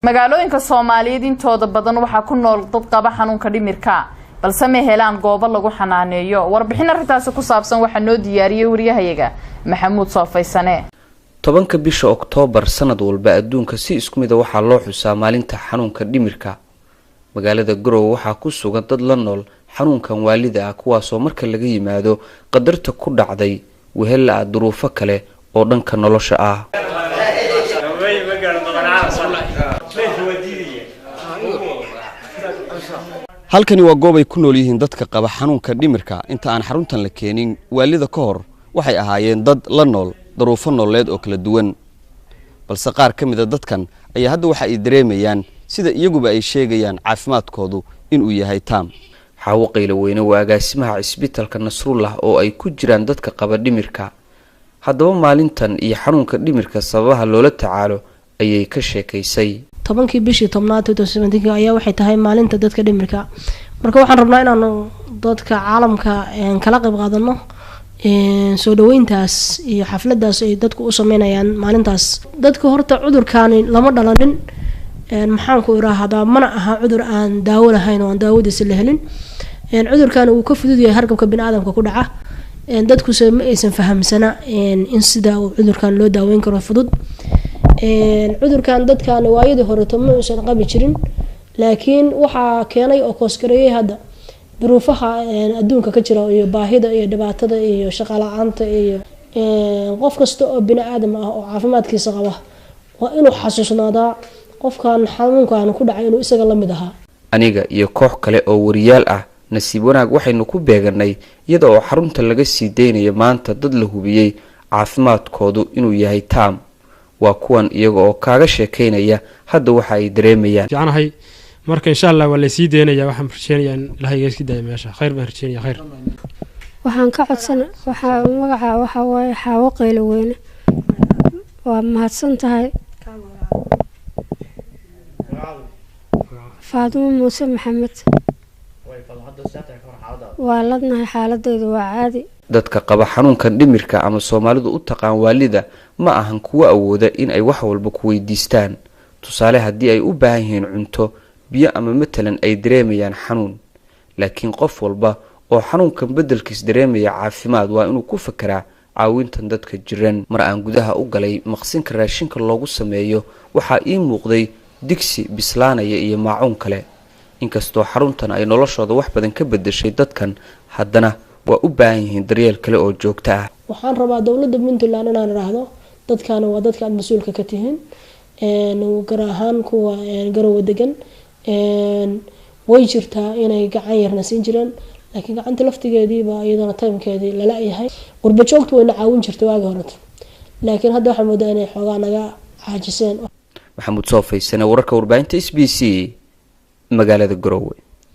magaalooyinka Soomaaliyeed intooda badan waxa ku nool dad qaba xanuunka dhimirka balse ma helaan goobo lagu xanaaneeyo warbixin arrintaas ku saabsan waxa noo diyaariyay wariyahayaga Maxamuud Soofaysane 10 bisha Oktoobar sanad walba adduunka si isku mid ah waxa loo xusaa maalinta xanuunka dhimirka magaalada Garowe waxa ku sugan dad la nool xanuunkan waalida ah kuwaas oo marka laga yimaado qadarta ku dhacday wehela duruufo kale oo dhanka nolosha ah halkani waa goob ay ku nool yihiin dadka qaba xanuunka dhimirka inta aan xaruntan la keenin waalida ka hor waxay ahaayeen dad la nool duruufo nololeed oo kala duwan balse qaar ka mid ah dadkan ayaa hadda waxa ay dareemayaan sida iyaguba ay sheegayaan caafimaadkoodu inuu yahay taam xawo qaylo weyne waa agaasimaha isbitaalka Nasrullah oo ay ku jiraan dadka qaba dhimirka haddaba maalintan iyo xanuunka dhimirka sababaha loola tacaalo ayay ka sheekaysay 10 bishii 2017 ayaa waxay tahay maalinta dadka dhimirka marka waxaan rabnaa inaan dadka caalamka kala qayb qaadano soo dhaweyntaas iyo xafladaas ay dadku u sameynayaan maalintaas dadka horta cudurkaani lama dhalanin maxaan ku iraahdaa mana aha cudur aan daawo lahayn oo aan daawadiisa la helin cudurkaani uu ka fudud yahay hargabka bini'aadamka ku dhaca dadku ma aysan fahamsana in sida uu cudurkan loo daaweyn karo fudud cudurkan dadkan waayadii hore ma uusan qabi jirin laakiin waxa keenay oo koosgareeyay hadda duruufaha adduunka ka jira iyo baahida iyo dhibaatada iyo shaqo la'aanta iyo qof kasta oo bini'aadam ah oo caafimaadkiisa qaba waa inuu xasuusnaadaa qofkan xanuunkan ku dhacay inuu isaga la mid aha aniga iyo koox kale oo wariyaal ah nasiib wanaag waxaynu ku beeganay iyada oo xarunta laga sii deynayo maanta dad la hubiyay caafimaadkoodu inuu yahay taam waa kuwan iyaga oo kaaga sheekeynaya hadda waxa ay dareemayaan jacanahay marka insha Allah waa la sii deynaya waxaan rajeenayaa ilaahay iska daaya meesha khayr baan rajeenayaa khayr waxaan ka codsan waxa magaca waxa way xawo qaylo weyne waa mahadsan tahay Faadimo Muuse Maxamed waa ladnahay xaaladeydu waa caadi dadka qaba xanuunka dhimirka ama Soomaalidu u taqaan waalida ma ahan kuwa awooda in ay wax walba ku weydiistaan tusaale hadii ay u baahan yihiin cunto biyo ama matalan ay dareemayaan xanuun laakiin qof walba oo xanuunkan bedelkiis dareemaya caafimaad waa inuu ku fakiraa caawintan dadka jiran mar aan gudaha u galay maqsinka raashinka loogu sameeyo waxa ii muuqday digsi bislaanaya iyo maacuun kale inkastoo xaruntan ay noloshooda wax badan ka bedeshay dadkan haddana waa u baahan yihiin daryeel kale oo joogto ah waxaan rabaa dawladda Puntland inaan raahdo dadkan waa dadka aad mas'uulka ka tihiin gaar ahaan kuwa Garowe degan way jirtaa inay gacan yarna siin jireen laakiin gacanta laftigeedii baa iyadana timekeedii la laayahay qurba joogtu way caawin jirtay waagi hore laakiin hadda waxaan moodaa inay xogaa naga caajiseen Maxamuud Soofaysane wararka warbaahinta SBC magaalada Garowe